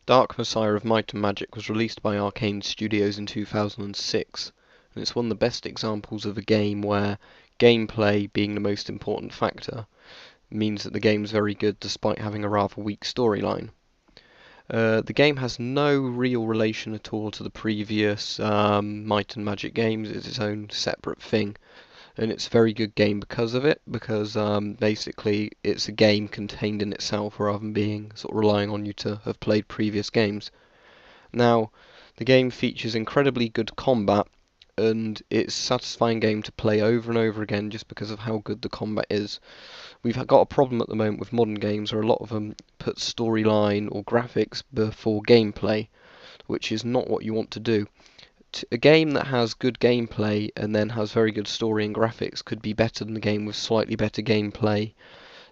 Dark Messiah of Might and Magic was released by Arcane Studios in 2006, and it's one of the best examples of a game where gameplay being the most important factor means that the game's very good despite having a rather weak storyline. The game has no real relation at all to the previous Might and Magic games. It's its own separate thing, and it's a very good game because of it. Because basically, it's a game contained in itself, rather than being sort of relying on you to have played previous games. Now, the game features incredibly good combat, and it's a satisfying game to play over and over again just because of how good the combat is. We've got a problem at the moment with modern games where a lot of them put storyline or graphics before gameplay, which is not what you want to do. A game that has good gameplay and then has very good story and graphics could be better than a game with slightly better gameplay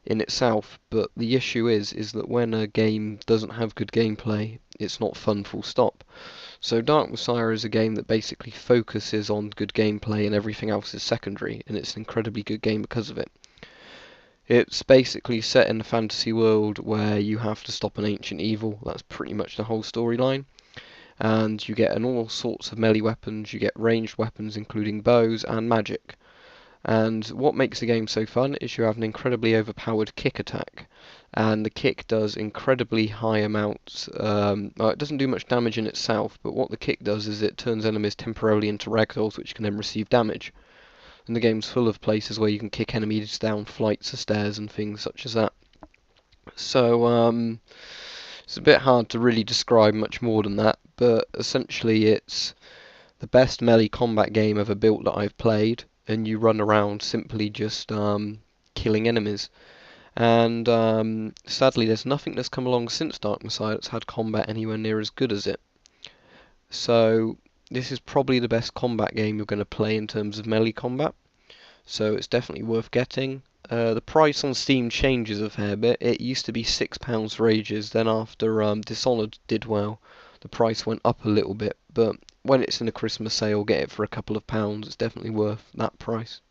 in itself, but the issue is that when a game doesn't have good gameplay, it's not fun full stop. So Dark Messiah is a game that basically focuses on good gameplay and everything else is secondary, and it's an incredibly good game because of it. It's basically set in a fantasy world where you have to stop an ancient evil. That's pretty much the whole storyline. And you get all sorts of melee weapons. You get ranged weapons, including bows and magic. And what makes the game so fun is you have an incredibly overpowered kick attack. And the kick does incredibly high amounts. It doesn't do much damage in itself, but what the kick does is it turns enemies temporarily into ragdolls, which can then receive damage. And the game's full of places where you can kick enemies down flights of stairs and things such as that. So, it's a bit hard to really describe much more than that, but essentially it's the best melee combat game ever built that I've played, and you run around simply just killing enemies. And sadly, there's nothing that's come along since Dark Messiah that's had combat anywhere near as good as it. So this is probably the best combat game you're going to play in terms of melee combat, so it's definitely worth getting. The price on Steam changes a fair bit. It used to be £6 for ages, then after Dishonored did well, the price went up a little bit, but when it's in a Christmas sale, get it for a couple of pounds. It's definitely worth that price.